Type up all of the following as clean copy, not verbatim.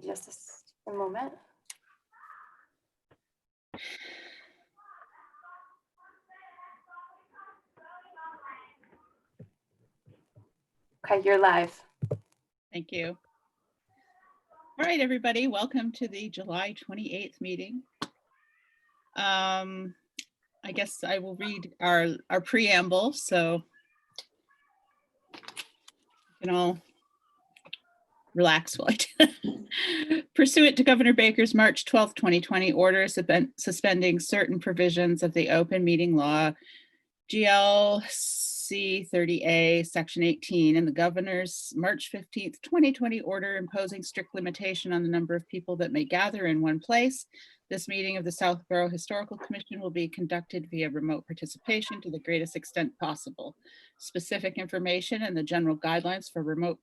Just a moment. Okay, you're live. Thank you. All right, everybody, welcome to the July 28th meeting. I guess I will read our preamble, so you can all relax while I do. Pursuant to Governor Baker's March 12, 2020 order suspending certain provisions of the open meeting law, GLC 30A, Section 18, and the Governor's March 15th, 2020 order imposing strict limitation on the number of people that may gather in one place. This meeting of the Southborough Historical Commission will be conducted via remote participation to the greatest extent possible. Specific information and the general guidelines for remote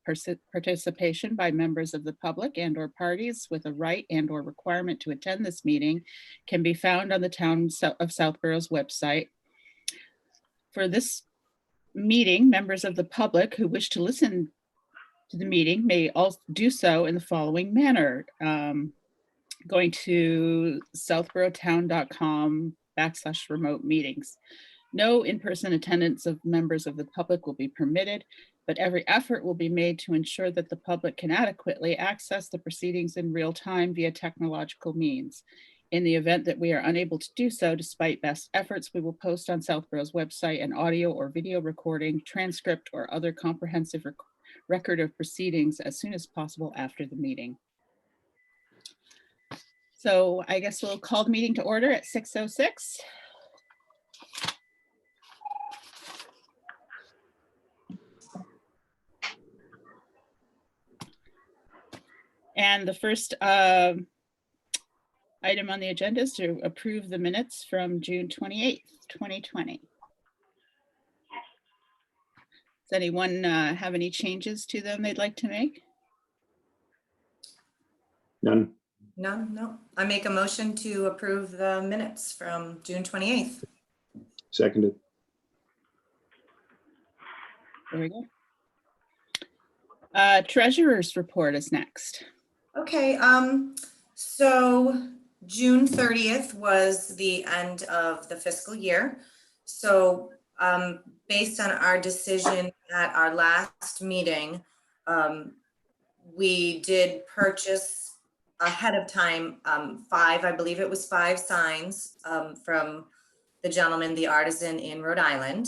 participation by members of the public and/or parties with a right and/or requirement to attend this meeting can be found on the Town of Southborough's website. For this meeting, members of the public who wish to listen to the meeting may also do so in the following manner. Going to southboroughtown.com/remote meetings. No in-person attendance of members of the public will be permitted, but every effort will be made to ensure that the public can adequately access the proceedings in real time via technological means. In the event that we are unable to do so, despite best efforts, we will post on Southborough's website an audio or video recording, transcript, or other comprehensive record of proceedings as soon as possible after the meeting. So I guess we'll call the meeting to order at 6:06. And the first item on the agenda is to approve the minutes from June 28th, 2020. Does anyone have any changes to them they'd like to make? None. None, no. I make a motion to approve the minutes from June 28th. Seconded. There we go. Treasurer's report is next. Okay, so June 30th was the end of the fiscal year. So based on our decision at our last meeting, we did purchase ahead of time, I believe it was five signs from the gentleman, the artisan in Rhode Island,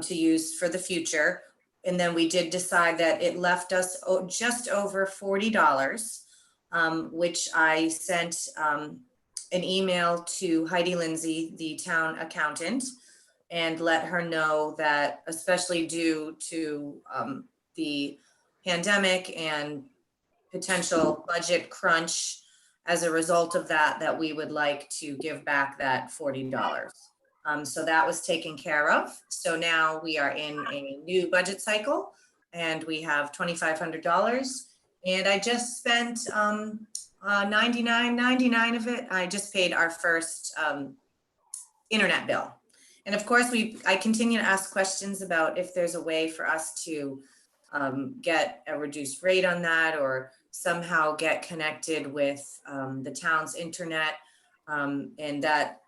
to use for the future. And then we did decide that it left us just over $40, which I sent an email to Heidi Lindsay, the town accountant, and let her know that, especially due to the pandemic and potential budget crunch as a result of that we would like to give back that $40. So that was taken care of. So now we are in a new budget cycle and we have $2,500. And I just spent $99.99 of it. I just paid our first internet bill. And of course, I continue to ask questions about if there's a way for us to get a reduced rate on that or somehow get connected with the town's internet, and that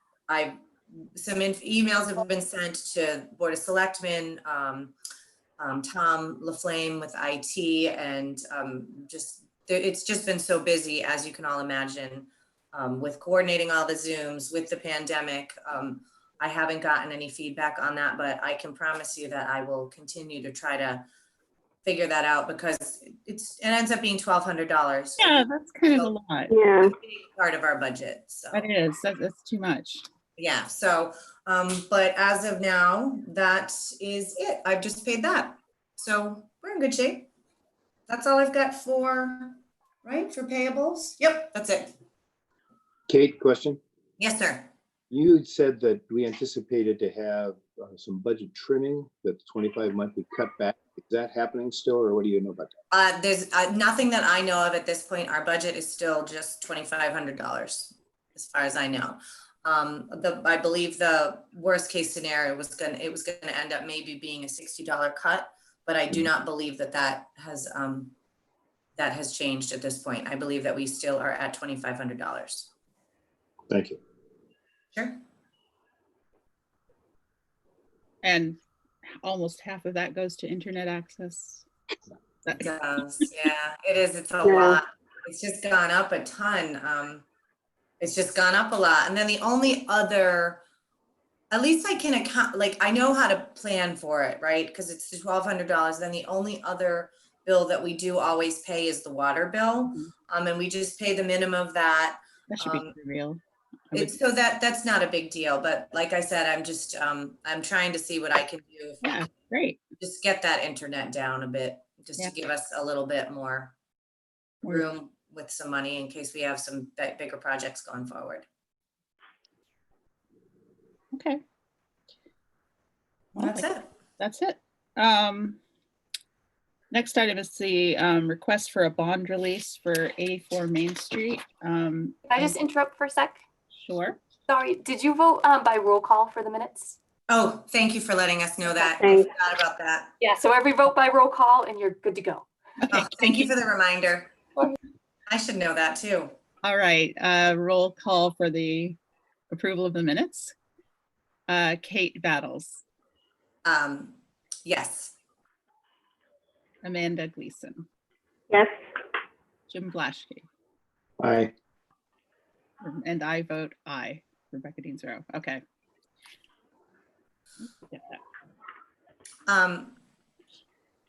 some emails have been sent to Board of Selectmen, Tom LaFlame with IT, and it's just been so busy, as you can all imagine, with coordinating all the Zooms with the pandemic. I haven't gotten any feedback on that, but I can promise you that I will continue to try to figure that out, because it ends up being $1,200. Yeah, that's kind of a lot. Yeah. Part of our budget. So That is, that's too much. yeah. So, but as of now, that is it. I've just paid that. So we're in good shape. That's all I've got for payables. Yep, that's it. Kate, question. Yes, sir. You had said that we anticipated to have some budget trimming, that the 25 might be cut back. Is that happening still, or what do you know about that? There's nothing that I know of at this point. Our budget is still just $2,500, as far as I know. I believe the worst case scenario was gonna end up maybe being a $60 cut, but I do not believe that has that has changed at this point. I believe that we still are at $2,500. Thank you. Sure. And almost half of that goes to internet access. It does. Yeah, it is. It's a Yeah. lot. It's just gone up a ton. It's just gone up a lot. And then the only other, at least I can account, like I know how to plan for it, right? Because it's $1,200. Then the only other bill that we do always pay is the water bill. And we just pay the minimum of that. That should be real. It's so that's not a big deal, but like I said, I'm just I'm trying to see what I can do. If Yeah, great. just get that internet down a bit, just Yeah. to give us a little bit more room with some money in case we have some bigger projects going forward. Okay. Well, That's it. That's it. Next item is the request for a bond release for 84 Main Street. Can I just interrupt for a sec? Sure. Sorry, did you vote by roll call for the minutes? Oh, thank you for letting us know that. I Thanks. forgot about that. Yeah, so every vote by roll call and you're good to go. Okay. Oh, thank you for the reminder. I should know that too. All right. Roll call for the approval of the minutes. Kate Battles, Yes. Amanda Gleason, Yes. Jim Blaschke, Aye. and I vote aye. Rebecca Deans-Rowe. Okay. Get that.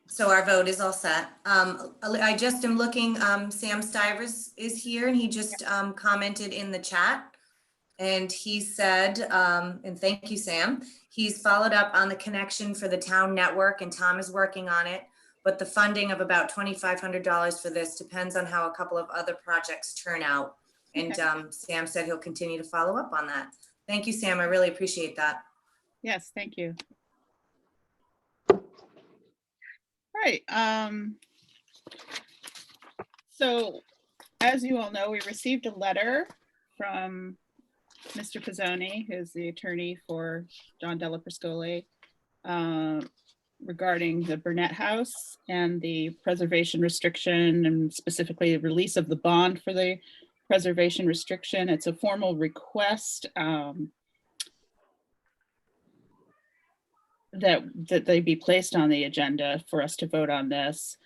So our vote is all set. I just am looking, Sam Stivers is here and he just commented in the chat. And he said, and thank you, Sam, he's followed up on the connection for the town network and Tom is working on it. But the funding of about $2,500 for this depends on how a couple of other projects turn out. And Sam said he'll continue to follow up on that. Thank you, Sam. I really appreciate that. Yes, thank you. All right. So as you all know, we received a letter from Mr. Pizzoni, who's the attorney for John Della Priscoli, regarding the Burnett House and the preservation restriction, and specifically the release of the bond for the preservation restriction. It's a formal request that they be placed on the agenda for us to vote on this.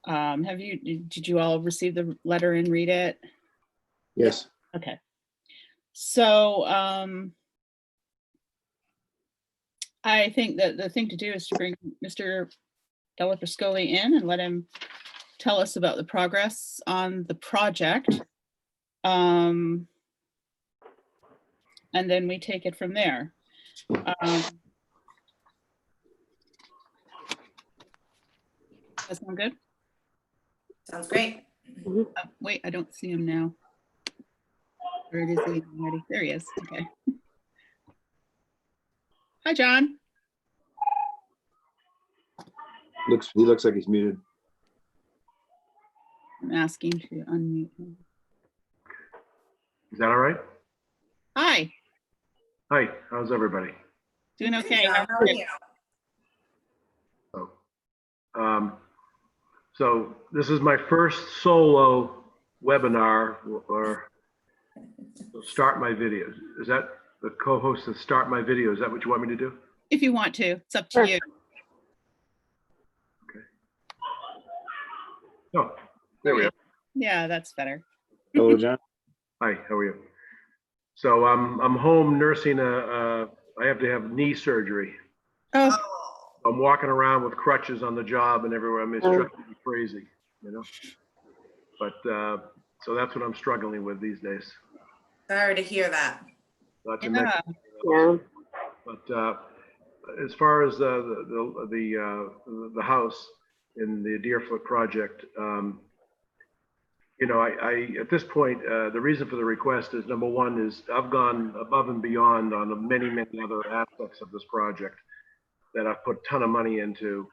Did you all receive the letter and read it? Yes. Okay. So I think that the thing to do is to bring Mr. Della Priscoli in and let him tell us about the progress on the project. And then we take it from there. That sound good? Sounds great. Wait, I don't see him now. Or it is already. There he is. Okay. Hi, John. He looks like he's muted. I'm asking to unmute him. Is that all right? Hi, Hi, how's everybody? doing okay. How are you? So this is my first solo webinar or start my videos. Is that the co-host of Start My Video? Is that what you want me to do? If you want to, it's up to you. Okay. Oh, there we go. Yeah, that's better. Hello, John. Hi, how are you? So I'm home nursing I have to have knee surgery. Oh, Oh, I'm walking around with crutches on the job and everywhere. I mean, it's driving me crazy, you know? But, so that's what I'm struggling with these days. sorry to hear that. Not to yeah. mention, Yeah. but as far as the house in the Deerfoot project, you know, I at this point, the reason for the request is, number one, is I've gone above and beyond on many other aspects of this project that I've put a ton of money into,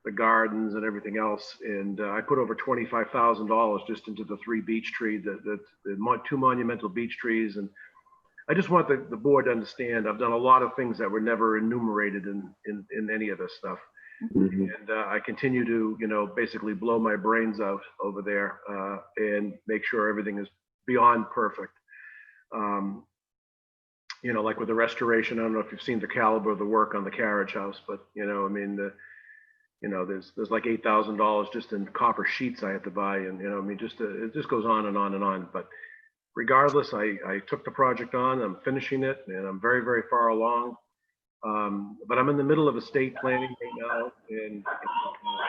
the gardens and everything else. And I put over $25,000 just into the 3 beech trees, the 2 monumental beech trees. And I just want the board to understand, I've done a lot of things that were never enumerated in any of this stuff. And I continue to, basically blow my brains out over there and make sure everything is beyond perfect. Like with the restoration, I don't know if you've seen the caliber of the work on the carriage house, but there's like $8,000 just in copper sheets I had to buy, and it just goes on and on and on. But regardless, I took the project on. I'm finishing it, and I'm very, very far along. But I'm in the middle of estate planning right now, and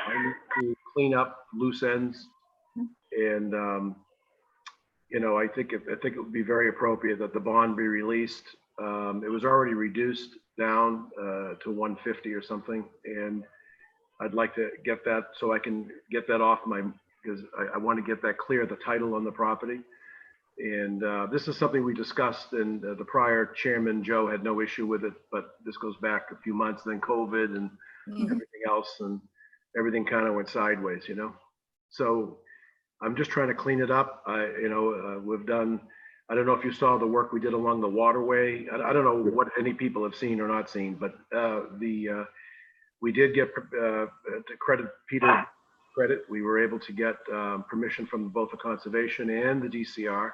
I need to clean up loose ends. And I think it would be very appropriate that the bond be released. It was already reduced down to 150 or something, and I'd like to get that so I can get that off because I want to get that clear, the title on the property. And this is something we discussed, and the prior chairman, Joe, had no issue with it, but this goes back a few months, then COVID and everything else, and everything kind of went sideways, So I'm just trying to clean it up. We've done, I don't know if you saw the work we did along the waterway. I don't know what any people have seen or not seen, but we did get, to credit Peter credit, we were able to get permission from both the conservation and the DCR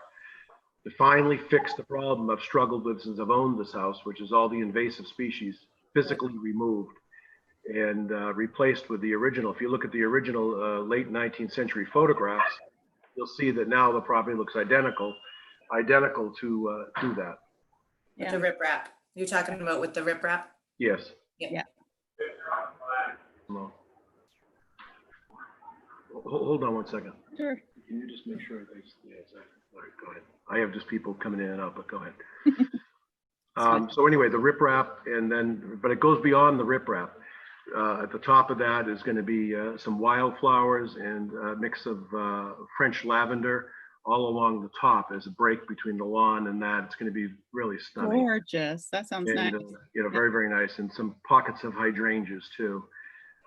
to finally fix the problem I've struggled with since I've owned this house, which is all the invasive species physically removed and replaced with the original. If you look at the original late 19th century photographs, you'll see that now the property looks identical to that. With the riprap. You're talking about with the riprap? Yes. Yeah. No. Hold on one second. Sure. Can you just make sure yeah, exactly. All right, go ahead. I have just people coming in and out, but go ahead. So anyway, the riprap, but it goes beyond the riprap. At the top of that is going to be some wildflowers and a mix of French lavender all along the top as a break between the lawn and that. It's going to be really stunning. Gorgeous. That sounds nice. Very, very nice. And some pockets of hydrangeas too.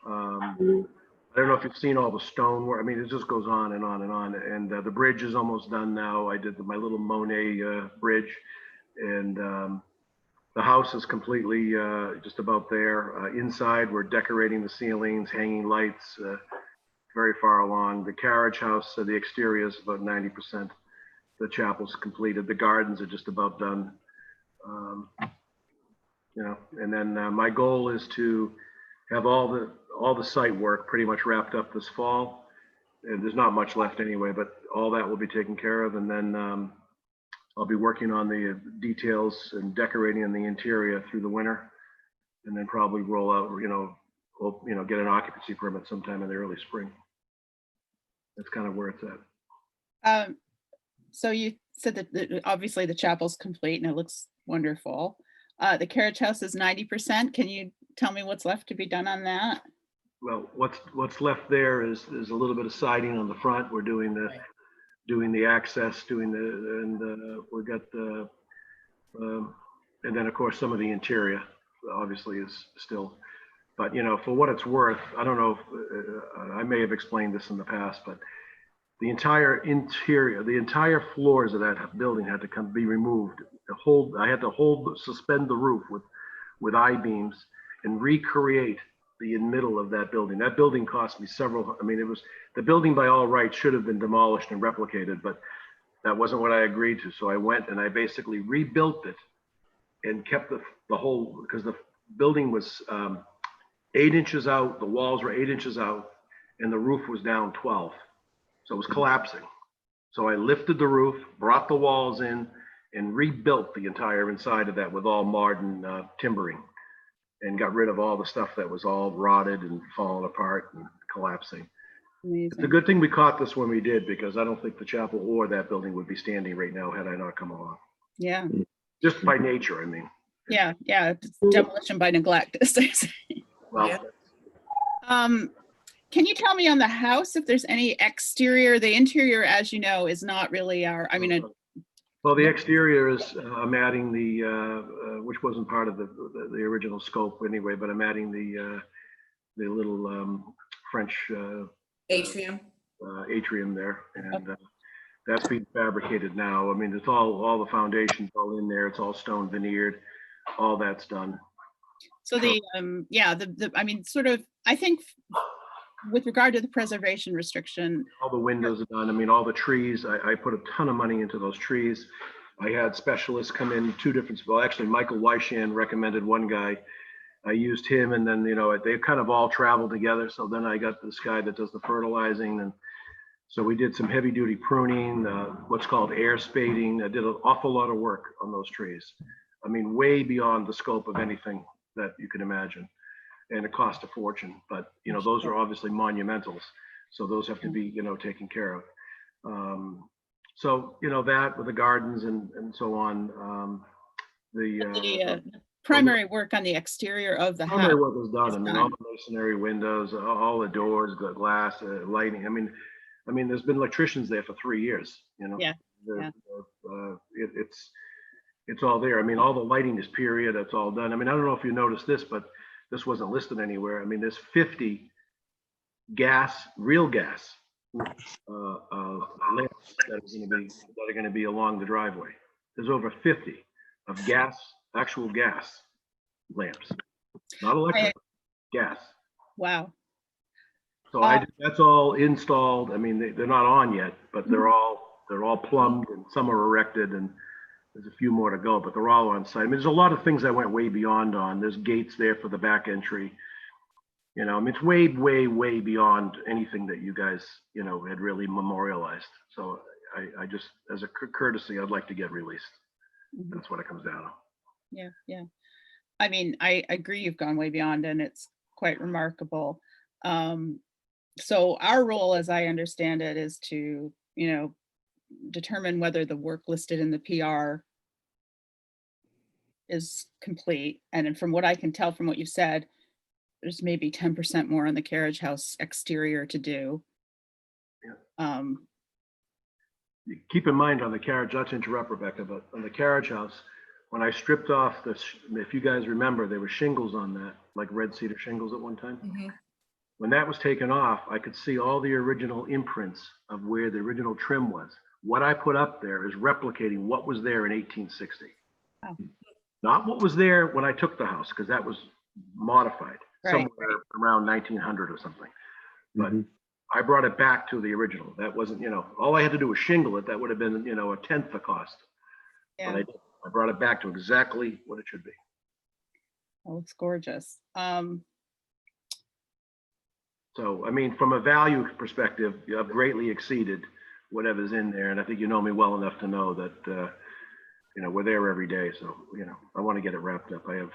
I don't know if you've seen all the stone work. I mean, it just goes on and on and on. And the bridge is almost done now. I did my little Monet bridge, and the house is completely just about there. Inside, we're decorating the ceilings, hanging lights, very far along. The carriage house, the exterior is about 90%. The chapel's completed. The gardens are just about done. And then my goal is to have all the site work pretty much wrapped up this fall. And there's not much left anyway, but all that will be taken care of. And then I'll be working on the details and decorating in the interior through the winter, and then probably roll out, get an occupancy permit sometime in the early spring. That's kind of where it's at. So you said that obviously the chapel's complete and it looks wonderful. The carriage house is 90%. Can you tell me what's left to be done on that? Well, what's left there is a little bit of siding on the front. We're doing the access, we got the, and then of course some of the interior obviously is still, but for what it's worth, I don't know if I may have explained this in the past, but the entire interior, the entire floors of that building had to be removed. I had to suspend the roof with I-beams and recreate the middle of that building. That building cost me the building by all rights should have been demolished and replicated, but that wasn't what I agreed to. So I went and I basically rebuilt it and kept the whole, because the building was 8 inches out, the walls were 8 inches out, and the roof was down 12. So it was collapsing. So I lifted the roof, brought the walls in, and rebuilt the entire inside of that with all modern timbering, and got rid of all the stuff that was all rotted and falling apart and collapsing. Amazing. It's a good thing we caught this when we did, because I don't think the chapel or that building would be standing right now had I not come along. Yeah. Just by nature, I mean. Yeah. It's demolition by neglect. Well, Yeah. Can you tell me on the house if there's any exterior? The interior, as you know, is not really well, the exterior is, I'm adding the, which wasn't part of the original scope anyway, but I'm adding the little French Atrium. atrium there, and that's being fabricated now. I mean, it's all the foundations all in there. It's all stone veneered. All that's done. So I mean, sort of, I think with regard to the preservation restriction, All the windows are done. I mean, all the trees, I put a ton of money into those trees. I had specialists come in, actually, Michael Wyson recommended one guy. I used him, and then, they kind of all traveled together. So then I got this guy that does the fertilizing. And so we did some heavy duty pruning, what's called air spading. I did an awful lot of work on those trees. I mean, way beyond the scope of anything that you can imagine. And it cost a fortune, but those are obviously monumentals. So those have to be, taken care of. So, that with the gardens and so on, the primary work on the exterior of the house. primary work was done. is I mean, done. all the masonry windows, all the doors, the glass, lighting. I mean, there's been electricians there for 3 years, Yeah, They're- yeah. It's all there. I mean, all the lighting is period. It's all done. I mean, I don't know if you noticed this, but this wasn't listed anywhere. I mean, there's 50 real gas lamps that are going to be along the driveway. There's over 50 of actual gas lamps, not electric, gas. Wow. So that's all installed. I mean, they're not on yet, but they're all plumbed, and some are erected, and there's a few more to go, but they're all on site. I mean, there's a lot of things I went way beyond on. There's gates there for the back entry. I mean, it's way, way, way beyond anything that you guys, had really memorialized. So I just, as a courtesy, I'd like to get released. That's what it comes down to. Yeah, yeah. I mean, I agree you've gone way beyond, and it's quite remarkable. So our role, as I understand it, is to, determine whether the work listed in the PR is complete. And then from what I can tell from what you said, there's maybe 10% more on the carriage house exterior to do. Keep in mind on the carriage, not to interrupt, Rebecca, but on the carriage house, when I stripped off if you guys remember, there were shingles on that, like red cedar shingles at one time. Mhm. When that was taken off, I could see all the original imprints of where the original trim was. What I put up there is replicating what was there in 1860. Oh. Not what was there when I took the house, because that was modified Right, somewhere around 1900 or something. But Mhm. I brought it back to the original. That wasn't, all I had to do was shingle it. That would have been, a tenth the cost. Yeah, But I brought it back to exactly what it should be. it looks gorgeous. So, I mean, from a value perspective, I've greatly exceeded whatever's in there. And I think you know me well enough to know that, we're there every day. So, I want to get it wrapped up. I have,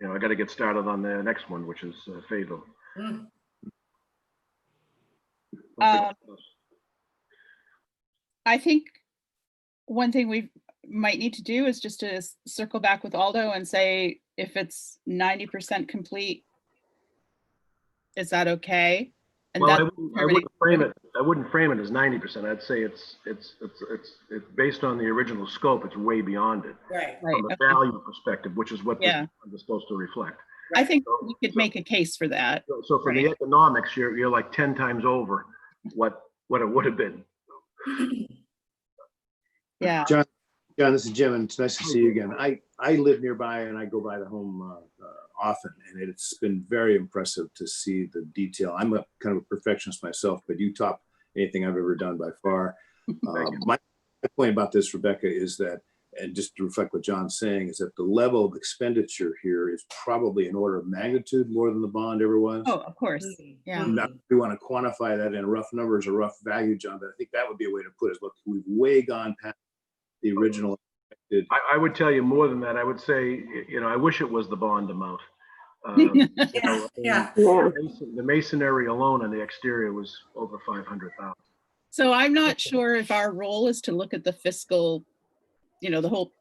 I got to get started on the next one, which is Fayetteville. Mm. I think one thing we might need to do is just to circle back with Aldo and say, if it's 90% complete, is that okay? And Well, that's I wouldn't frame it. I wouldn't frame it as 90%. I'd say it's based on the original scope. It's way beyond it Right. right, from a okay. value perspective, which is what this Yeah. is supposed to reflect. I think So- we could make a case for that. So for the Right. economics, you're like 10 times over what it would have been. Yeah, John, this is Jim, and it's nice to see you again. I live nearby and I go by the home often, and it's been very impressive to see the detail. I'm a kind of a perfectionist myself, but you top anything I've ever done by far. My point about this, Rebecca, is that, and just to reflect what John's saying, is that the level of expenditure here is probably an order of magnitude more than the bond ever was. oh, of course, yeah. Now, if we want to quantify that in rough numbers or rough value, John, but I think that would be a way to put it. Look, we've way gone past the original. I would tell you more than that. I would say, I wish it was the bond amount. Yeah, yeah. Yeah. The masonry alone on the exterior was over 500,000. So I'm not sure if our role is to look at the fiscal, the whole,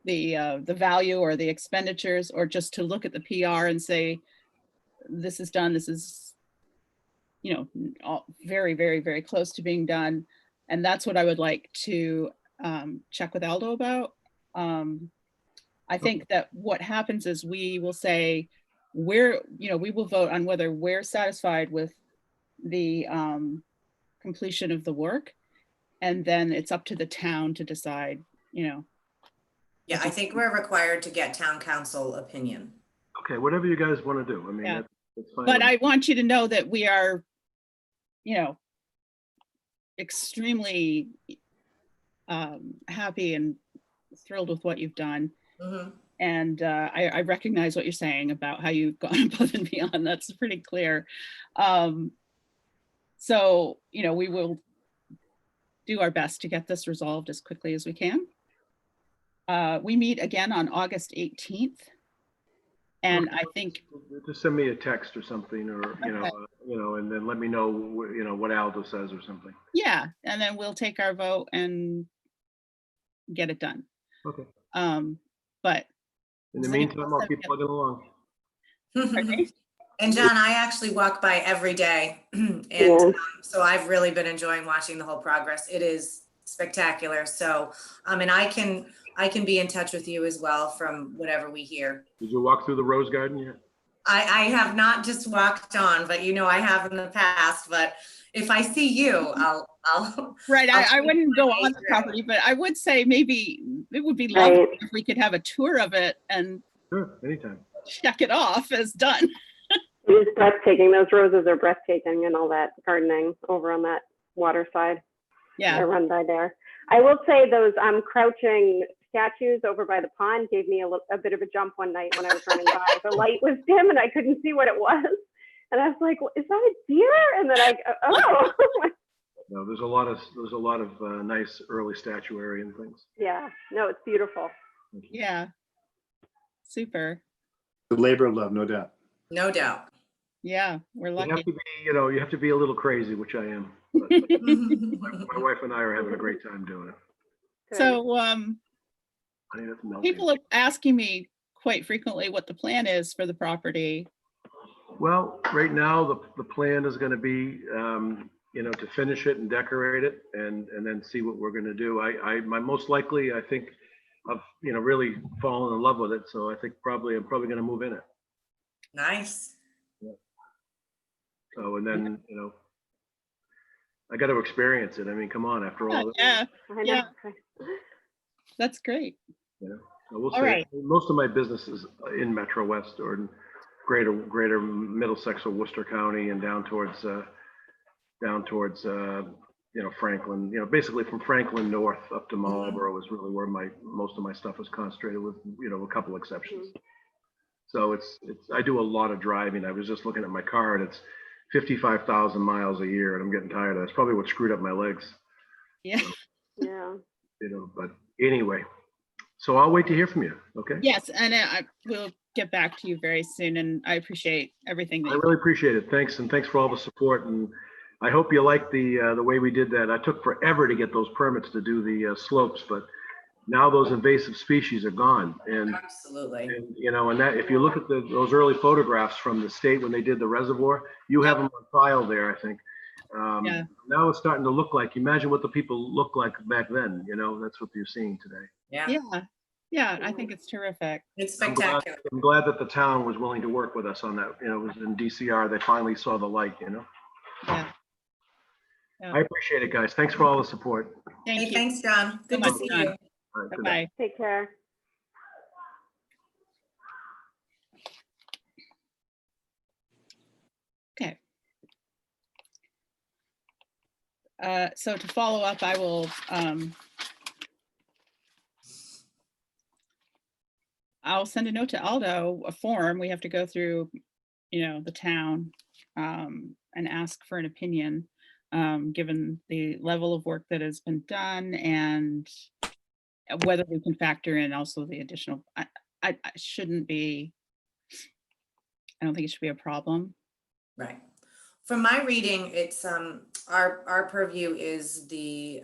the value or the expenditures, or just to look at the PR and say, this is done, this is, all very, very, very close to being done. And that's what I would like to check with Aldo about. I think that what happens is we will say, we will vote on whether we're satisfied with the completion of the work. And then it's up to the town to decide, Yeah, I think we're required to get town council opinion. Okay, whatever you guys want to do. I mean, Yeah. that's fine. But with me. I want you to know that we are, extremely happy and thrilled with what you've done. Mhm. And I recognize what you're saying about how you've gone above and beyond. That's pretty clear. So, we will do our best to get this resolved as quickly as we can. We meet again on August 18th. And I think, Just send me a text or something, or, Okay. And then let me know, what Aldo says or something. yeah, and then we'll take our vote and get it done. Okay. But In the Does anyone meantime, else I'll have keep any- plugging along. pardon me? And John, I actually walk by every day. And Yeah. so I've really been enjoying watching the whole progress. It is spectacular. So, and I can be in touch with you as well from whatever we hear. Did you walk through the rose garden yet? I have not just walked on, but I have in the past, but if I see you, I'll Right, I'll I keep wouldn't go my on the through. property, but I would say maybe it would be lovely Right. if we could have a tour of it and Sure, anytime. check it off as done. It is breathtaking. Those roses are breathtaking and all that gardening over on that water side. I Yeah, run by there. I will say those crouching statues over by the pond gave me a bit of a jump one night when I was running by. The light was dim and I couldn't see what it was. And I was like, is that a deer? And then oh, No, there's a lot of nice early statuary and things. yeah, no, it's beautiful. Thank you. yeah. Super. The labor of love, no doubt. No doubt. Yeah, we're You have lucky. to be, you have to be a little crazy, which I am. But my wife and I are having a great time doing it. Good. So Honey, that's melting. people are asking me quite frequently what the plan is for the property. Well, right now, the plan is going to be, to finish it and decorate it and then see what we're going to do. My most likely, I think, I've, really fallen in love with it. So I think I'm probably going to move in it. Nice. So, and then, I got to experience it. I mean, come on, after all this. Yeah, I know. yeah. That's great. So we'll All see. right. Most of my business is in Metro West or in greater Middlesex or Worcester County and down towards Franklin, basically from Franklin north up to Marlboro is really where most of my stuff is concentrated with, a couple exceptions. So I do a lot of driving. I was just looking at my car and it's 55,000 miles a year and I'm getting tired of that. That's probably what screwed up my legs, Yeah. Yeah. but anyway, so I'll wait to hear from you. Okay. Yes, and I will get back to you very soon. And I appreciate everything that I you. really appreciate it. Thanks. And thanks for all the support. And I hope you like the way we did that. I took forever to get those permits to do the slopes, but now those invasive species are gone. And Absolutely. and that if you look at those early photographs from the state when they did the reservoir, you have them on file there, I think. Yeah. Now it's starting to look like, imagine what the people looked like back then, that's what you're seeing today. Yeah. Yeah, I think it's terrific. It's I'm glad, spectacular. I'm glad that the town was willing to work with us on that. It was in DCR, they finally saw the light, Yeah. Yeah. I appreciate it, guys. Thanks for all the support. Thank Hey, you. thanks, John. Good to much, see John. you. All right, good night. Bye-bye. Take care. Okay. So to follow up, I will I'll send a note to Aldo, a form. We have to go through, the town and ask for an opinion, given the level of work that has been done and whether we can factor in also the additional, I shouldn't be, I don't think it should be a problem. Right. From my reading, it's our purview is the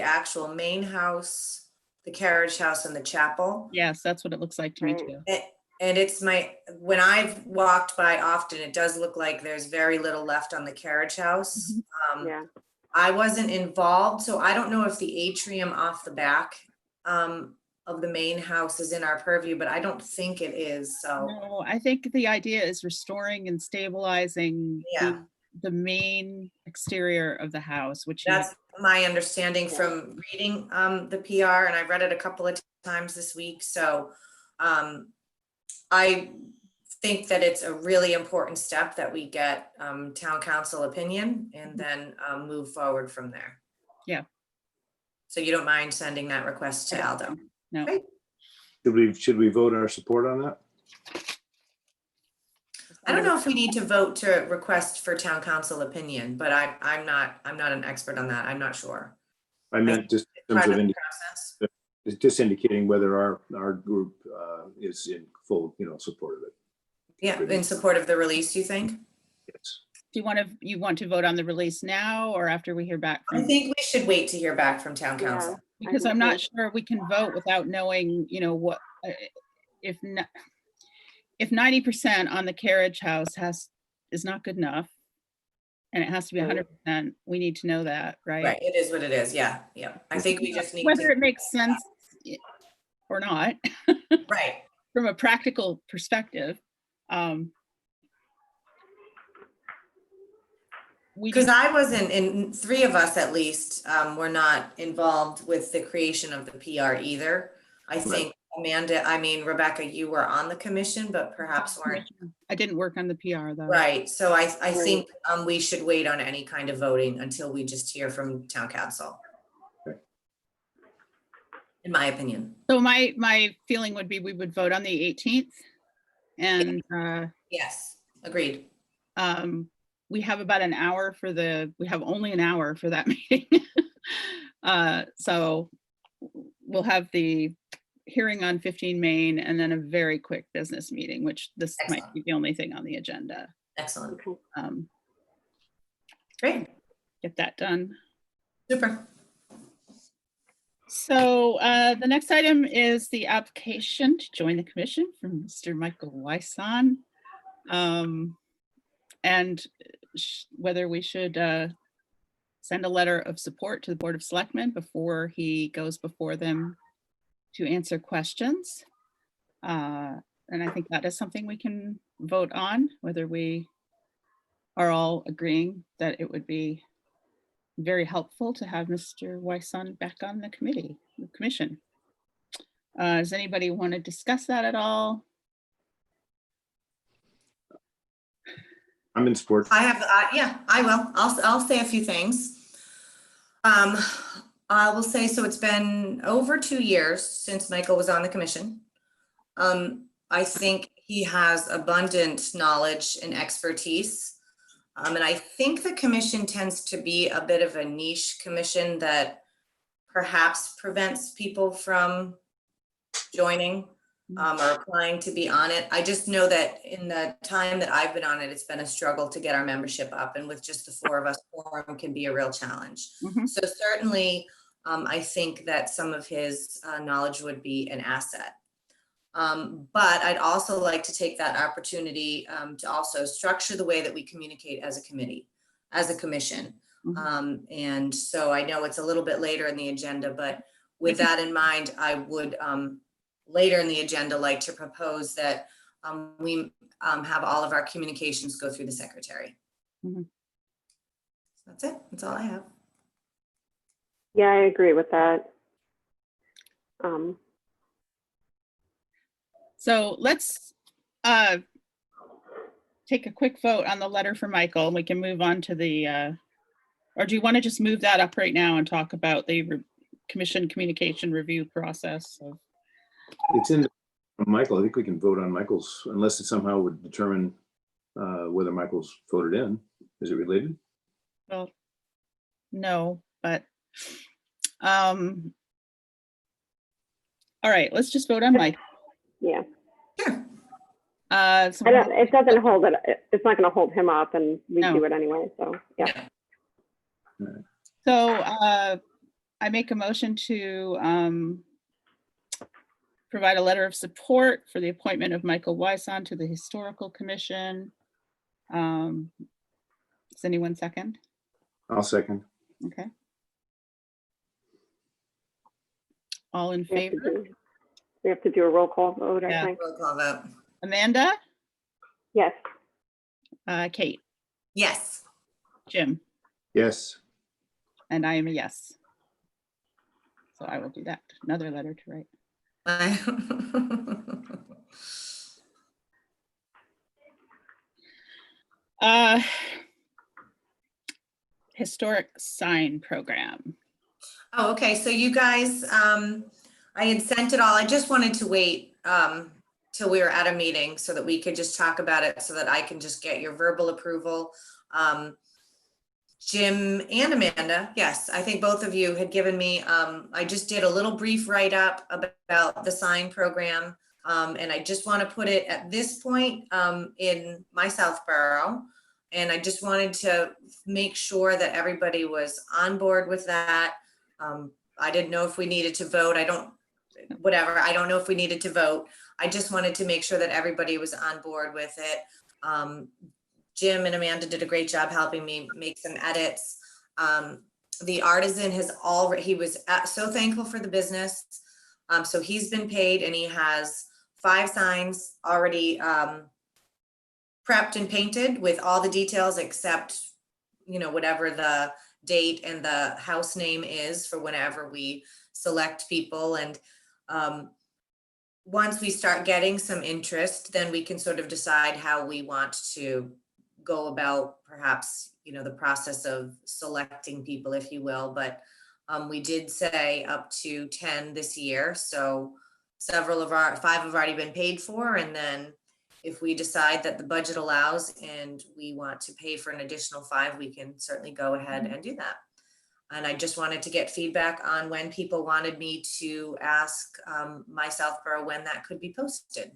actual main house, the carriage house, and the chapel. Yes, that's what it looks like to me Right. too. And it's when I've walked by often, it does look like there's very little left on the carriage house. Yeah. I wasn't involved, so I don't know if the atrium off the back of the main house is in our purview, but I don't think it is. So No, I think the idea is restoring and stabilizing Yeah. the main exterior of the house, which you that's my understanding from reading the PR, and I've read it a couple of times this week. So I think that it's a really important step that we get town council opinion and then move forward from there. Yeah. So you don't mind sending that request to Aldo? No. Great. Should we vote our support on that? I don't know if we need to vote to request for town council opinion, but I'm not an expert on that. I'm not sure. I meant just in Part terms of of the process. it's just indicating whether our group is in full, support of it. Yeah, in support of the release, you think? Yes. Do you want to vote on the release now or after we hear back I from? think we should wait to hear back from town council. Yeah. Because I I'm not agree. sure we can vote without knowing, what, if 90% on the carriage house is not good enough, and it has to be 100%, we need to know that, right? Right, it is what it is. Yeah, yeah. I think we just need Whether to, it makes sense or not, right. from a practical perspective. Because I wasn't, in three of us at least, were not involved with the creation of the PR either. I think Rebecca, you were on the commission, but perhaps weren't. I didn't work on the PR though. Right, so I think we should wait on any kind of voting until we just hear from town council. Okay. In my opinion. So my feeling would be we would vote on the 18th. And Yes, agreed. we have about an hour we have only an hour for that meeting. So we'll have the hearing on 15 Main and then a very quick business meeting, which this Excellent. might be the only thing on the agenda. Excellent. Great. Get that done. Super. So the next item is the application to join the commission from Mr. Michael Wyson. And whether we should send a letter of support to the Board of Selectmen before he goes before them to answer questions. And I think that is something we can vote on, whether we are all agreeing that it would be very helpful to have Mr. Wyson back on the commission. Does anybody want to discuss that at all? I'm in support. I have, yeah, I will. I'll say a few things. I will say, so it's been over 2 years since Michael was on the commission. I think he has abundant knowledge and expertise. And I think the commission tends to be a bit of a niche commission that perhaps prevents people from joining or applying to be on it. I just know that in the time that I've been on it, it's been a struggle to get our membership up, and with just the 4 of us, quorum can be a real challenge. Mhm. So certainly, I think that some of his knowledge would be an asset. But I'd also like to take that opportunity to also structure the way that we communicate as a committee, as a commission. And so I know it's a little bit later in the agenda, but with that in mind, I would later in the agenda like to propose that we have all of our communications go through the secretary. Mhm. That's it. That's all I have. Yeah, I agree with that. So let's take a quick vote on the letter for Michael, and we can move on to the, or do you want to just move that up right now and talk about the commission communication review process? It's in Michael. I think we can vote on Michael's, unless it somehow would determine whether Michael's voted in. Is it related? Well, no, but all right, let's just vote on Mike. Yeah, Sure. So it doesn't hold it. It's not going to hold him up, and we No. do it anyway. So yeah. So I make a motion to provide a letter of support for the appointment of Michael Wyson to the Historical Commission. Does anyone second? I'll second. Okay. All in We have to favor? do- we have to do a roll call vote, I Yeah. think. Roll call vote. Amanda? Yes. Kate? Yes. Jim? Yes. And I am a yes. So I will do that. Another letter to write. Historic sign program. Oh, okay, so you guys, I had sent it all, I just wanted to wait, till we were at a meeting so that we could just talk about it, so that I can just get your verbal approval. Jim and Amanda, yes, I think both of you had given me, I just did a little brief write-up about the sign program. And I just want to put it at this point, in my Southborough. And I just wanted to make sure that everybody was on board with that. I didn't know if we needed to vote. I don't know if we needed to vote. I just wanted to make sure that everybody was on board with it. Jim and Amanda did a great job helping me make some edits. The artisan he was so thankful for the business. So he's been paid and he has 5 signs already prepped and painted with all the details except, whatever the date and the house name is for whenever we select people. And once we start getting some interest, then we can sort of decide how we want to go about perhaps, the process of selecting people, if you will. But we did say up to 10 this year. So 5 have already been paid for. And then if we decide that the budget allows and we want to pay for an additional 5, we can certainly go ahead and do that. And I just wanted to get feedback on when people wanted me to ask my Southborough when that could be posted.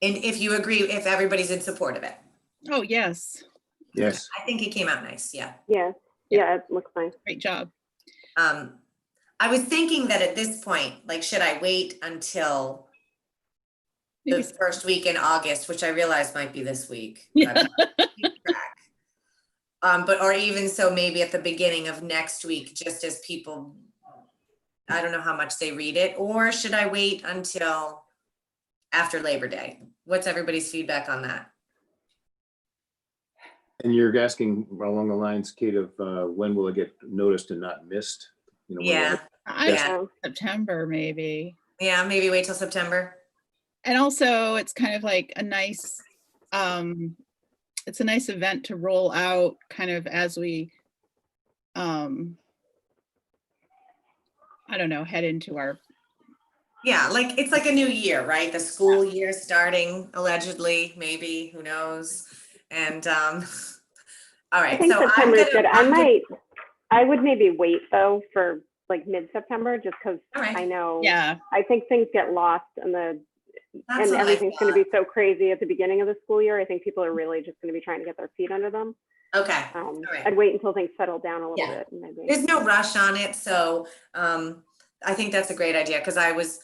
And if you agree, if everybody's in support of it. Oh, yes. Yes. I think it came out nice, yeah. Yeah, it looks nice. Great job. I was thinking that at this point, like, should I wait until the Maybe first week in August, which I realize might be this week. Yeah. Or even so, maybe at the beginning of next week, just as people, I don't know how much they read it, or should I wait until after Labor Day? What's everybody's feedback on that? And you're asking along the lines, Kate, of when will it get noticed and not missed? When will Yeah, it- I September, maybe. yeah, maybe wait till September. And also it's kind of like a nice, it's a nice event to roll out kind of as we, I don't know, head into our, Yeah, like, it's like a new year, right? The school year starting allegedly, maybe, who knows? And, all I right, think so I'm September is good. gonna, I would maybe wait though for like mid-September, just because all right. I know, yeah, I think things get lost and That's what I everything's going to thought. be so crazy at the beginning of the school year. I think people are really just going to be trying to get their feet under them. Okay, all right. I'd wait until things settle down a little Yeah. bit. And maybe. There's no rush on it, so I think that's a great idea, because I was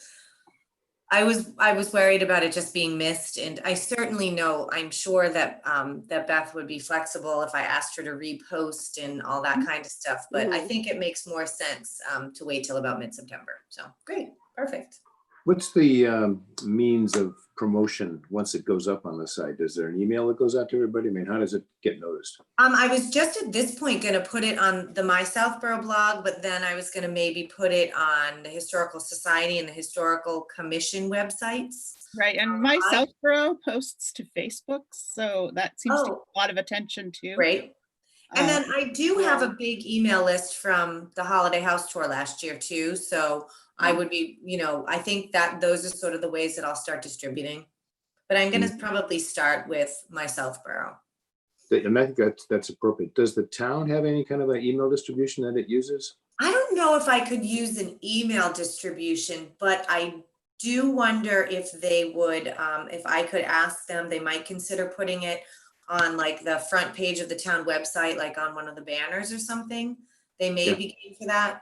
worried about it just being missed, and I certainly know, I'm sure that that Beth would be flexible if I asked her to repost and all that kind of stuff, but I think it makes more sense to wait till about mid-September. So great, perfect. What's the means of promotion once it goes up on the site? Is there an email that goes out to everybody? I mean, how does it get noticed? I was just at this point going to put it on the My Southborough blog, but then I was going to maybe put it on the Historical Society and the Historical Commission websites. right. And my Southborough posts to Facebook, so that seems to get a lot of attention too. Great. And then I do have yeah. a big email list from the Holiday House Tour last year too. So I would be, I think that those are sort of the ways that I'll start distributing. But I'm going to probably start with my Southborough. And I think that's appropriate. Does the town have any kind of an email distribution that it uses? I don't know if I could use an email distribution, but I do wonder if they would, if I could ask them, they might consider putting it on like the front page of the town website, like on one of the banners or something. They may be game for that.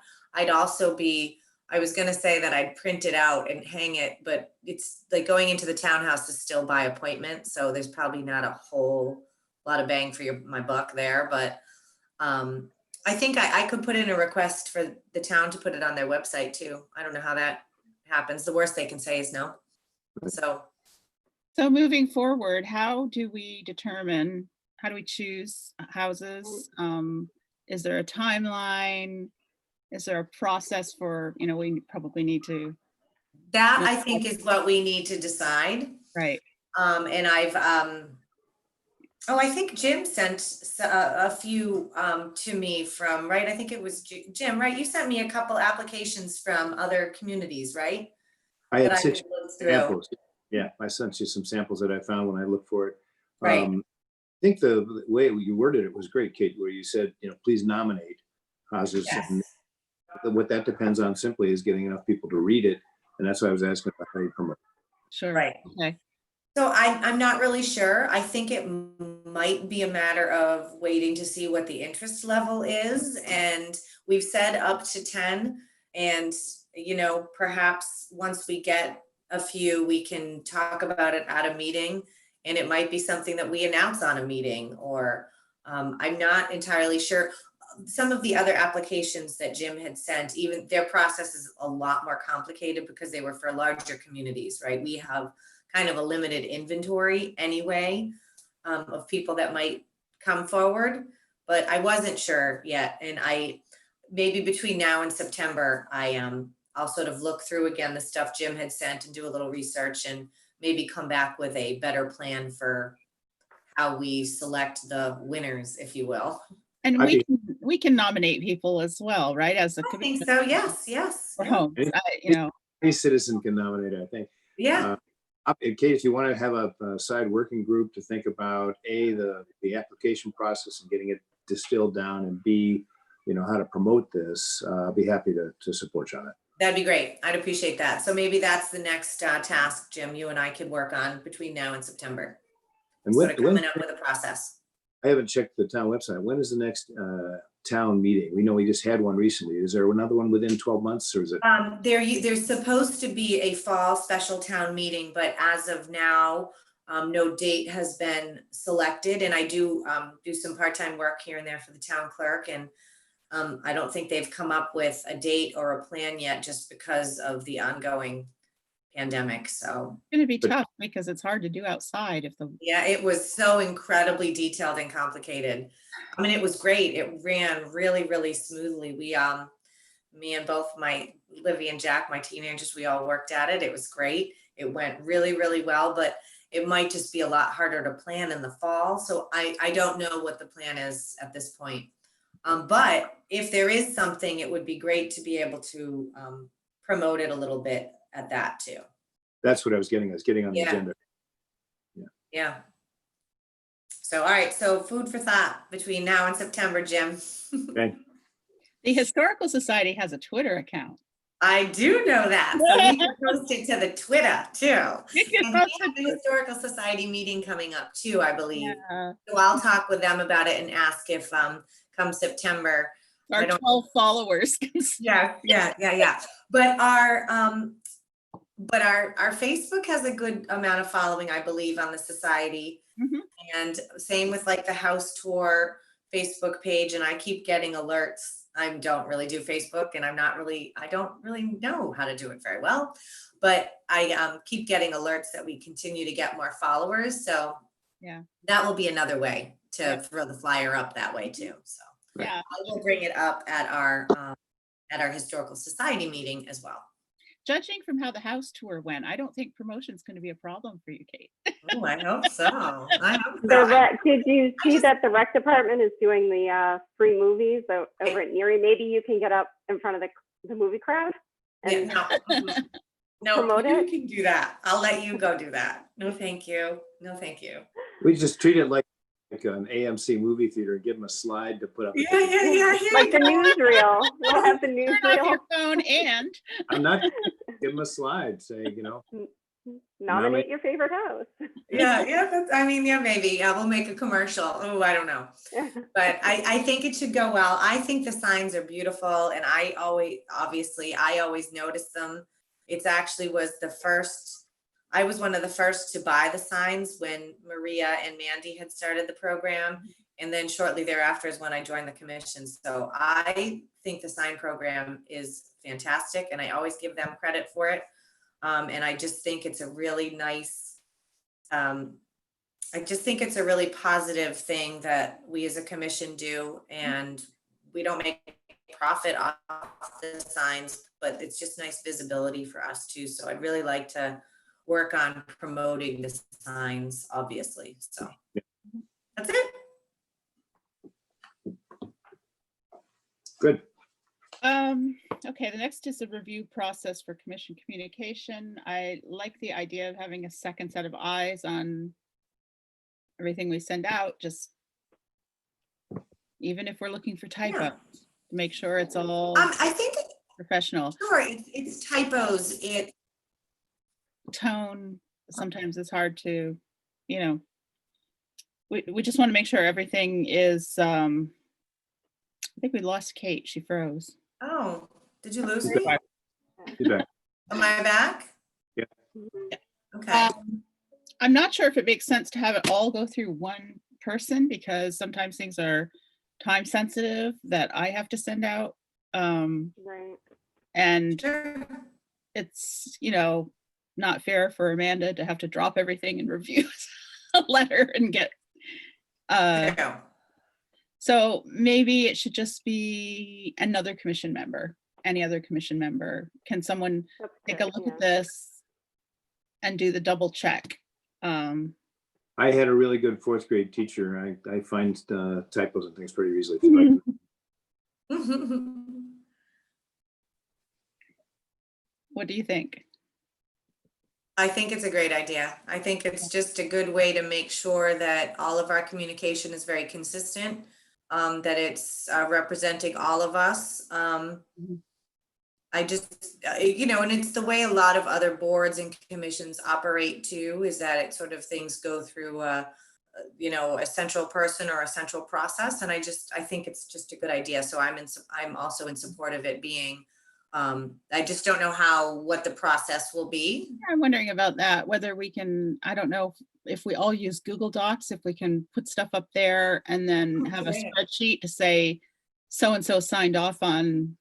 I was gonna say that I'd print it out and hang it, but it's like going into the townhouse is still by appointment. So there's probably not a whole lot of bang for my buck there, but I think I could put in a request for the town to put it on their website too. I don't know how that happens. The worst they can say is no. So moving forward, how do we choose houses? Is there a timeline? Is there a process for, we probably need to. That I think is what we need to decide. Right. And Oh, I think Jim sent a few to me from, right? I think it was Jim, right? You sent me a couple applications from other communities, right? I That had I six could look through. samples. Yeah, I sent you some samples that I found when I looked for it. Right. I think the way you worded it was great, Kate, where you said, please nominate causes. Yes. And what that depends on simply is getting enough people to read it. And that's why I was asking about how you promote. Sure. Right. Okay. So I'm not really sure. I think it might be a matter of waiting to see what the interest level is. And we've said up to 10. And, perhaps once we get a few, we can talk about it at a meeting. And it might be something that we announce on a meeting, or I'm not entirely sure. Some of the other applications that Jim had sent, even their process is a lot more complicated because they were for larger communities, right? We have kind of a limited inventory anyway, of people that might come forward, but I wasn't sure yet. And maybe between now and September, I'll sort of look through again the stuff Jim had sent and do a little research and maybe come back with a better plan for how we select the winners, if you will. And we can nominate people as well, right? As a I think commission so. Yes. for Yeah. homes, Any citizen can nominate, I think. Yeah. In case you want to have a side working group to think about the application process and getting it distilled down, and B, how to promote this, I'll be happy to support you on it. That'd be great. I'd appreciate that. So maybe that's the next task, Jim, you and I could work on between now and September. And Sort of coming up with a process. I haven't checked the town website. When is the next town meeting? We know we just had one recently. Is there another one within 12 months, or is it? There's supposed to be a fall special town meeting, but as of now, no date has been selected. And I do some part-time work here and there for the town clerk, and I don't think they've come up with a date or a plan yet, just because of the ongoing pandemic. So it's going to be tough because it's hard to do outside yeah, it was so incredibly detailed and complicated. I mean, it was great. It ran really, really smoothly. Me and both Livy and Jack, my teenagers, we all worked at it. It was great. It went really, really well, but it might just be a lot harder to plan in the fall. So I don't know what the plan is at this point. But if there is something, it would be great to be able to promote it a little bit at that too. That's what I was getting. I was getting on the agenda. Yeah. So, all right. So food for thought between now and September, Jim. Okay. The Historical Society has a Twitter account. I do know that. So we can post it to the Twitter too. And we have the Historical Society meeting coming up too, I believe. Yeah. So I'll talk with them about it and ask if come September. Our 12 followers. Yeah. But our Facebook has a good amount of following, I believe, on the society. Mhm. And same with like the house tour Facebook page. And I keep getting alerts. I don't really do Facebook, and I don't really know how to do it very well, but I keep getting alerts that we continue to get more followers. So yeah, that will be another way to throw the flyer up that way too. So yeah, I will bring it up at our Historical Society meeting as well. Judging from how the house tour went, I don't think promotion is going to be a problem for you, Kate. Oh, I hope so. Did you see that the rec department is doing the free movies over at Neary? Maybe you can get up in front of the movie crowd and No, promote you it? can do that. I'll let you go do that. No, thank you. We just treat it like an AMC movie theater and give them a slide to put up. Yeah. Like the newsreel. We'll have the Turn off newsreel. your phone and I'm not, give them a slide saying, Nominate your favorite house. Yeah, maybe. We'll make a commercial. Oh, I don't know. But I think it should go well. I think the signs are beautiful, and I always notice them. It's actually I was one of the first to buy the signs when Maria and Mandy had started the program. And then shortly thereafter is when I joined the commission. So I think the sign program is fantastic, and I always give them credit for it. And I just think it's a really nice, it's a really positive thing that we as a commission do, and we don't make profit off the signs, but it's just nice visibility for us too. So I'd really like to work on promoting the signs, obviously. So That's it. Good. Okay, the next is a review process for commission communication. I like the idea of having a second set of eyes on everything we send out, just even if we're looking for typos, Yeah. to make sure it's all I think, professional. sure, it's typos. Tone, sometimes it's hard to, you know, we just want to make sure everything is, I think we lost Kate, she froze. Oh, did you lose You me? bet. You bet. Am I back? Yeah. Okay. I'm not sure if it makes sense to have it all go through one person, because sometimes things are time sensitive that I have to send out. Right. And Sure. it's, you know, not fair for Amanda to have to drop everything and review a letter and get, Yeah. so maybe it should just be another commission member, any other commission member. Can someone That's take good, a look yeah. at this and do the double check? I had a really good fourth grade teacher. I find typos and things pretty easily. What do you think? I think it's a great idea. I think it's just a good way to make sure that all of our communication is very consistent, that it's representing all of us. I just, and it's the way a lot of other boards and commissions operate too, is that it sort of things go through a central person or a central process. And I think it's just a good idea. So I'm also in support of it being, I just don't know what the process will be. I'm wondering about that, whether we can, I don't know if we all use Google Docs, if we can put stuff up there and then have a great. spreadsheet to say, so-and-so signed off on.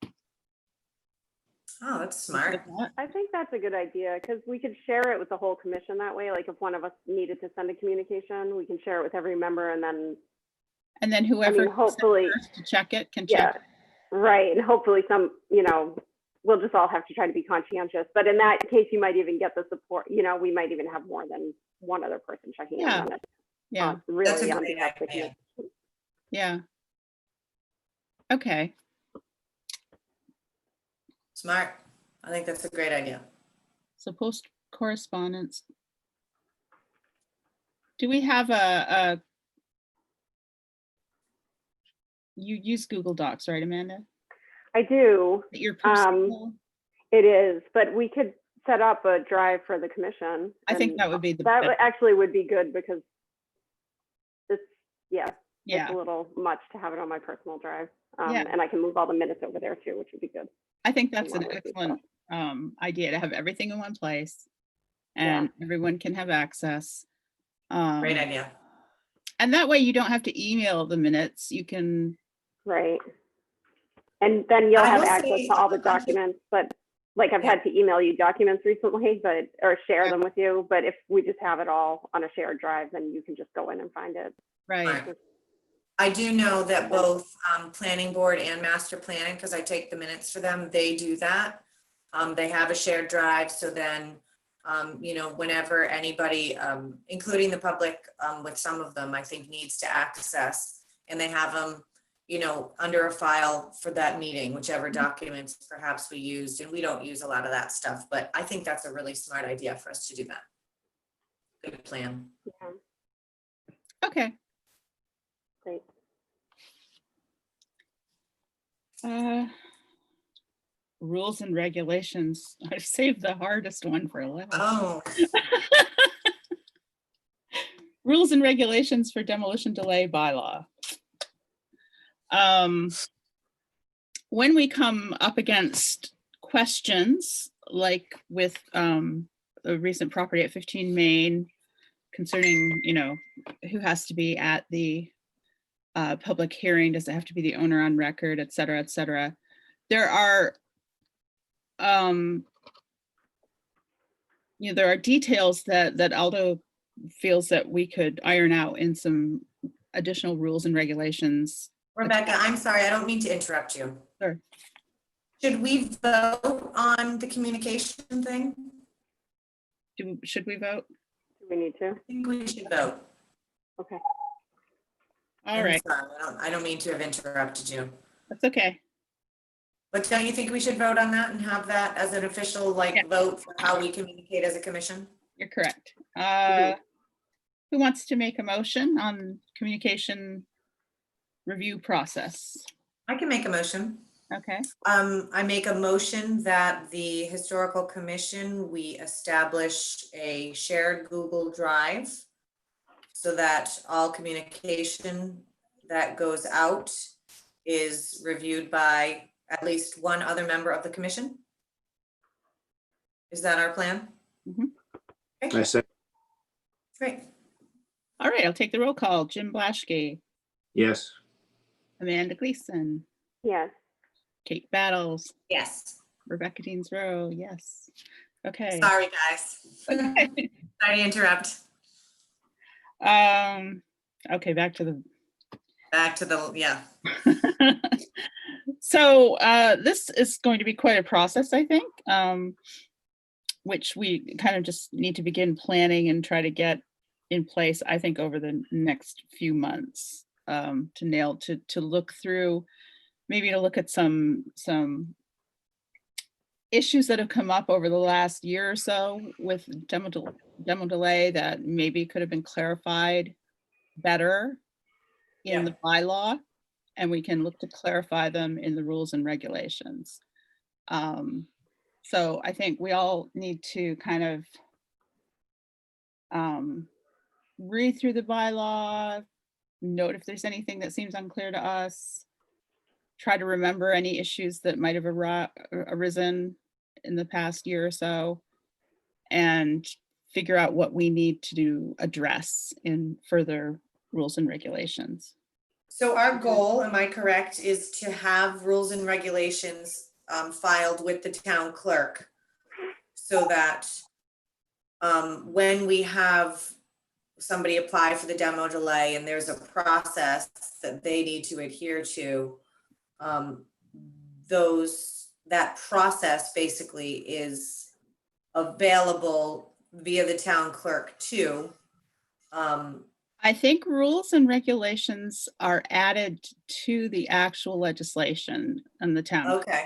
Oh, that's smart. I think that's a good idea, because we could share it with the whole commission that way. Like if one of us needed to send a communication, we can share it with every member, and then Whoever hopefully, first to check it can yeah, check. right. And hopefully we'll just all have to try to be conscientious. But in that case, you might even get the support, we might even have more than one other person checking in on it. Yeah, Really That's a on great behalf of the idea. commission. yeah. Okay, Smart. I think that's a great idea. so post correspondence. Do we have a you use Google Docs, right, Amanda? I do. Your personal? It is, but we could set up a drive for the commission. I think and that would be the that best. actually would be good, because it's Yeah, it's a little much to have it on my personal drive. Yeah. And I can move all the minutes over there too, which would be good. I think that's That an would be excellent idea, to have everything in one place and everyone can have access. Great idea. And that way you don't have to email the minutes. You can. Right. And then you'll I have will access say, to all the documents, but like I've had to email you documents recently, or share them with you. But if we just have it all on a shared drive, then you can just go in and find it. Right. I do know that both planning board and master planning, because I take the minutes for them, they do that. They have a shared drive. So then, whenever anybody, including the public, with some of them, I think needs to access, and they have them, under a file for that meeting, whichever documents perhaps we used. And we don't use a lot of that stuff, but I think that's a really smart idea for us to do that. Good plan. Yeah, Okay. great. Rules and regulations. I've saved the hardest one for 11. Oh, Rules and regulations for demolition delay bylaw. When we come up against questions, like with the recent property at 15 Main concerning, who has to be at the public hearing, does it have to be the owner on record, et cetera, et cetera. There are, there are details that Aldo feels that we could iron out in some additional rules and regulations. Rebecca, I'm sorry, I don't mean to interrupt you. Sure. Should we vote on the communication thing? Should we vote? Do we need to? I think we should vote. Okay. All I'm right, sorry, I don't mean to have interrupted you. that's okay. But don't you think we should vote on that and have that as an official, Yeah. like, vote for how we communicate as a commission? You're correct. Mhm. Who wants to make a motion on communication review process? I can make a motion. Okay, I make a motion that the Historical Commission, we establish a shared Google Drive so that all communication that goes out is reviewed by at least one other member of the commission. Is that our plan? Mhm. I said, Great. all right, I'll take the roll call. Jim Blaschke, yes. Amanda Gleason, Yes. Kate Battles, Yes. Rebecca Deans Rowe, yes. Okay. Sorry, guys. Okay. Sorry to interrupt. Okay, back to the Back to the, yeah. So this is going to be quite a process, I think, which we kind of just need to begin planning and try to get in place, I think, over the next few months, to look through, maybe to look at some issues that have come up over the last year or so with demo delay that maybe could have been clarified better in the bylaw, and we can look to clarify them in the rules and regulations. So I think we all need to kind of read through the bylaw, note if there's anything that seems unclear to us, try to remember any issues that might have arisen in the past year or so, and figure out what we need to address in further rules and regulations. So our goal, am I correct, is to have rules and regulations filed with the town clerk so that when we have somebody apply for the demo delay and there's a process that they need to adhere to, that process basically is available via the town clerk too. I think rules and regulations are added to the actual legislation in the town. Okay,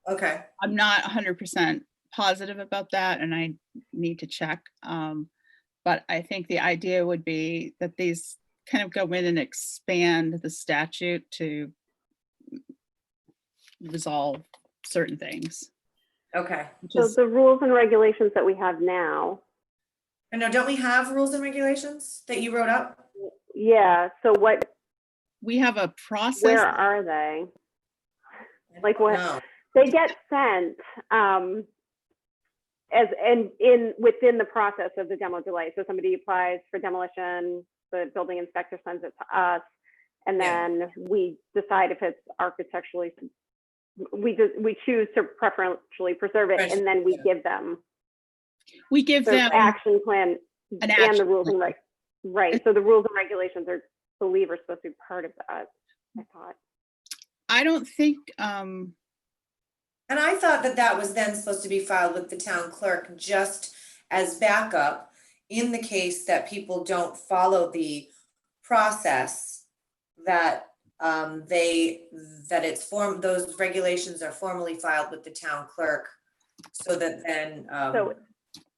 okay. I'm not 100% positive about that, and I need to check. But I think the idea would be that these kind of go in and expand the statute to resolve certain things. Okay. So the rules and regulations that we have now, And now, don't we have rules and regulations that you wrote up? yeah, so We have a process. where are they? Like what? No. They get sent within the process of the demo delay. So somebody applies for demolition, the building inspector sends it to us, and Yeah. then we decide if it's architecturally, we choose to preferentially preserve it, and then we give them We give their them action plan an and action the rules and plan. right. So the rules and regulations are, believe, are supposed to be part of that, I thought. I don't think, And I thought that was then supposed to be filed with the town clerk just as backup in the case that people don't follow the process, that those regulations are formally filed with the town clerk so that then So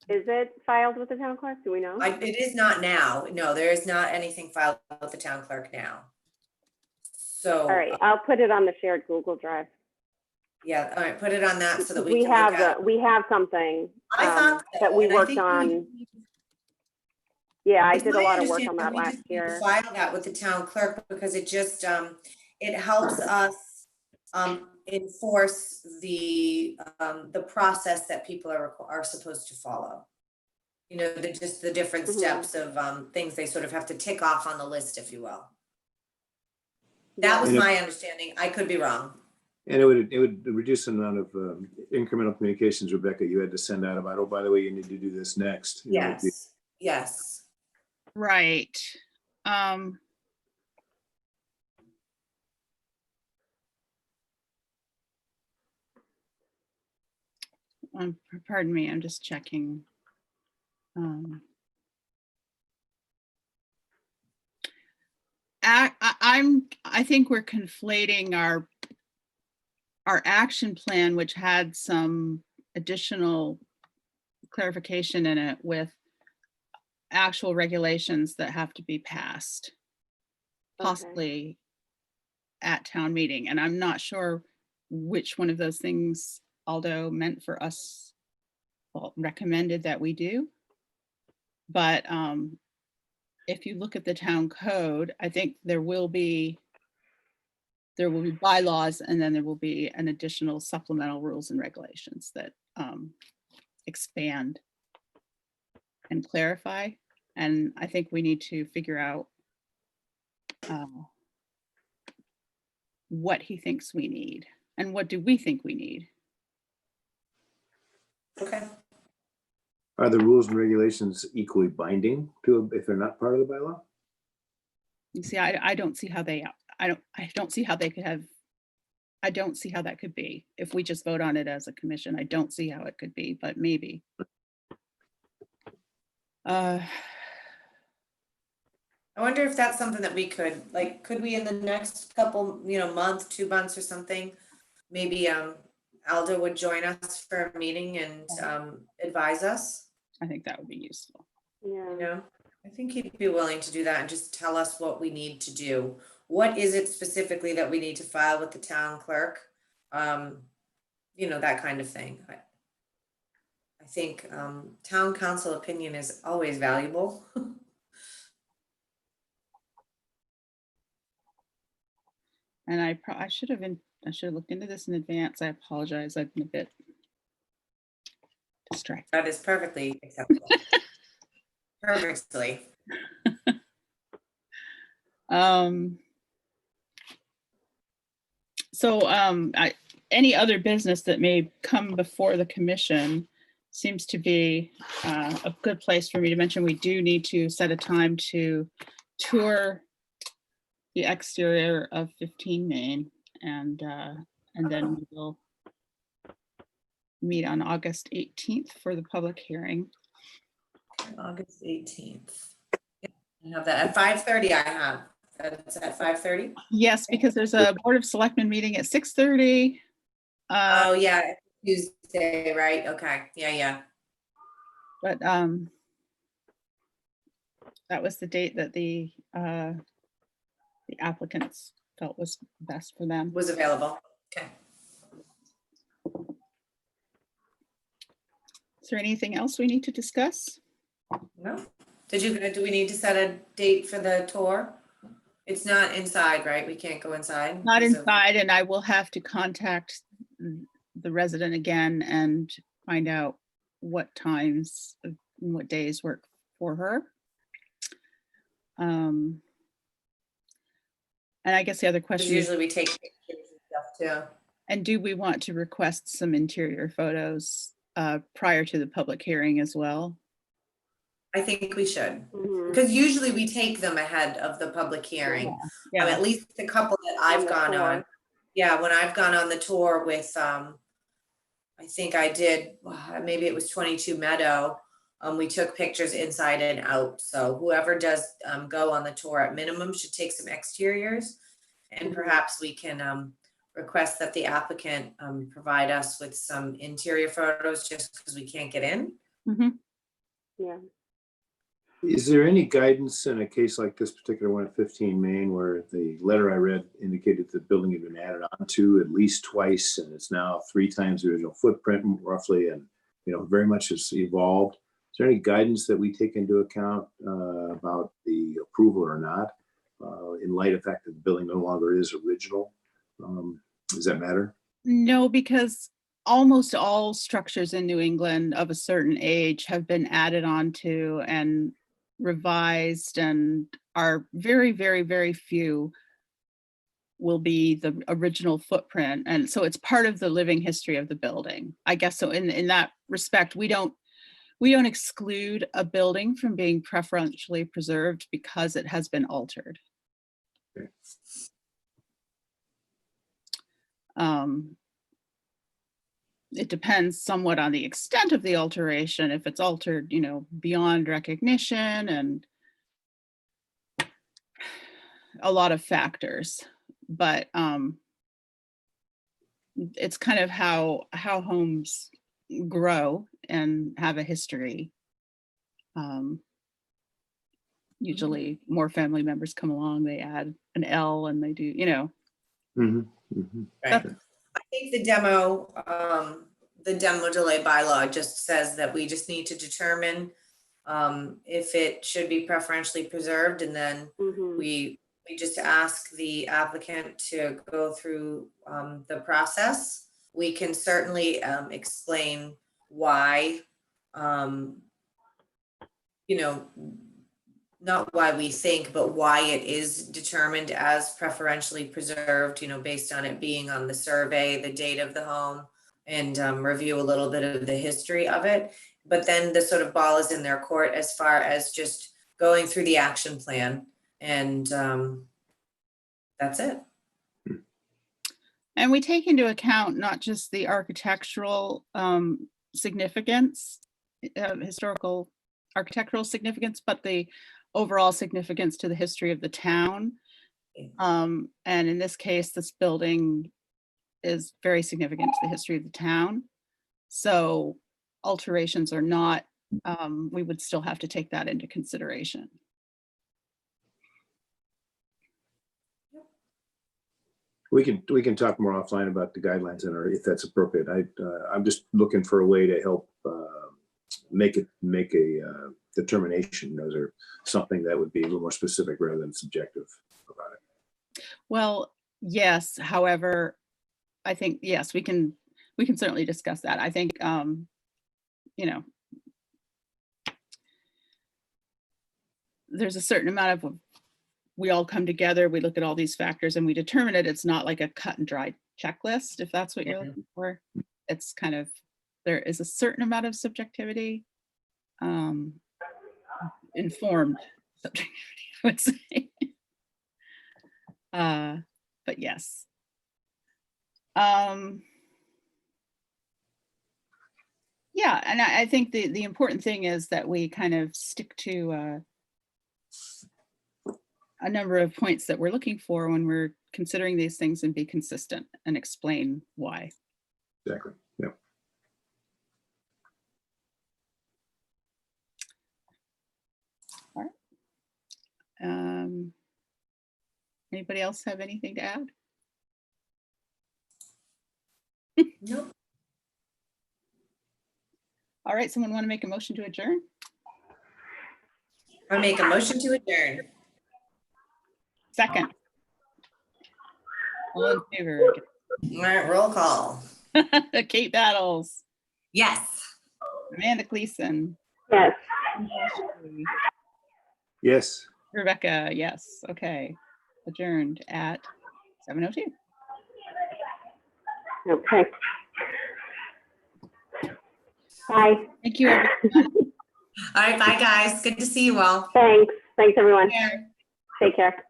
is it filed with the town clerk? Do we know? it is not now. No, there is not anything filed with the town clerk now. So All right, I'll put it on the shared Google Drive. yeah, all right, put it on that so that we We can look have at it. we have something I thought so, that we and I worked think on. Yeah, I it's did a my lot of work understanding on that that we last just need to year. File that with the town clerk because it just, it helps us enforce the process that people are supposed to follow. You know, just the different Mhm. steps of things they sort of have to tick off on the list, if you will. That was And my understanding. I could be wrong. And it would reduce the amount of incremental communications, Rebecca, you had to send out about, oh, by the way, you need to do this next. You know, Yes, yes. right. Pardon me, I'm just checking. I I think we're conflating our action plan, which had some additional clarification in it, with actual regulations that have to be passed, Okay. possibly at town meeting. And I'm not sure which one of those things Aldo meant for us, well, recommended that we do. But if you look at the town code, I think there will be bylaws, and then there will be an additional supplemental rules and regulations that expand and clarify. And I think we need to figure out what he thinks we need and what do we think we need. Okay. Are the rules and regulations equally binding to, if they're not part of the bylaw? You see, I don't see how they, I don't see how they could have, I don't see how that could be. If we just vote on it as a commission, I don't see how it could be, but maybe. I wonder if that's something that we could, like, could we in the next couple, month, 2 months or something, maybe Aldo would join us for a meeting and advise us, I think that would be useful. Yeah. I think he'd be willing to do that and just tell us what we need to do. What is it specifically that we need to file with the town clerk? That kind of thing. I think town council opinion is always valuable. And I should have looked into this in advance. I apologize. I've been a bit distracted. That is perfectly acceptable. Perfectly. Any other business that may come before the commission seems to be a good place for me to mention. We do need to set a time to tour the exterior of 15 Main, and then we will meet on August 18th for the public hearing. August 18th. I have that at 5:30. I have. That's at 5:30? Yes, because there's a Board of Selectmen meeting at 6:30. Oh, yeah, Tuesday, right? Okay, yeah. But that was the date that the applicants felt was best for them. Was available. Okay. Is there anything else we need to discuss? No. Do we need to set a date for the tour? It's not inside, right? We can't go inside? Not because of- inside, and I will have to contact the resident again and find out what times, and what days work for her. And I guess the other 'cause question is, usually we take pictures and stuff too. and do we want to request some interior photos prior to the public hearing as well? I think we should, Mhm. because usually we take them ahead of the public hearing. Yeah. At least the couple that I've the gone on. tour. Yeah, when I've gone on the tour with, I think I did, maybe it was 22 Meadow. We took pictures inside and out. So whoever does go on the tour at minimum should take some exteriors. And perhaps we can request that the applicant provide us with some interior photos just because we can't get in. Mhm. Yeah. Is there any guidance in a case like this particular one at 15 Main, where the letter I read indicated the building had been added onto at least twice, and it's now 3 times the original footprint roughly, and very much has evolved? Is there any guidance that we take into account about the approval or not, in light of the fact that the building no longer is original? Does that matter? No, because almost all structures in New England of a certain age have been added onto and revised, and are very, very, very few will be the original footprint. And so it's part of the living history of the building, I guess. So in that respect, we don't exclude a building from being preferentially preserved because it has been altered. Okay. It depends somewhat on the extent of the alteration. If it's altered, beyond recognition, a lot of factors, but it's kind of how homes grow and have a history. Usually more family members come along, they add an L and they do, you know. Mhm, mhm. Right. I think the demo delay bylaw just says that we just need to determine if it should be preferentially preserved, and then Mhm. we just ask the applicant to go through the process. We can certainly explain why, you know, not why we think, but why it is determined as preferentially preserved, you know, based on it being on the survey, the date of the home, and review a little bit of the history of it. But then the sort of ball is in their court as far as just going through the action plan, and that's it. And we take into account not just the architectural significance, historical architectural significance, but the overall significance to the history of the town. And in this case, this building is very significant to the history of the town. So alterations are not, we would still have to take that into consideration. We can talk more offline about the guidelines and if that's appropriate. I'm just looking for a way to help make a determination. Those are something that would be a little more specific rather than subjective about it. Well, yes. However, I think, yes, we can certainly discuss that. I think, you know, there's a certain amount of, we all come together, we look at all these factors and we determine it. It's not like a cut and dry checklist, if that's what you're looking for. It's kind of, there is a certain amount of subjectivity, informed subjectivity, I would say. But yes. Yeah, and I think the important thing is that we kind of stick to a number of points that we're looking for when we're considering these things and be consistent and explain why. Exactly. Yeah. All right. Anybody else have anything to add? Nope. All right, someone want to make a motion to adjourn? I make a motion to adjourn. Second. All in favor? All right, roll call. Kate Battles, Yes. Amanda Gleason, Yes. Yes. Rebecca, yes. Okay. Adjourned at 7:02. Okay. Bye. Thank you, everyone. All right, bye guys. Good to see you all. Thanks. Thanks, everyone. Take care. Take care.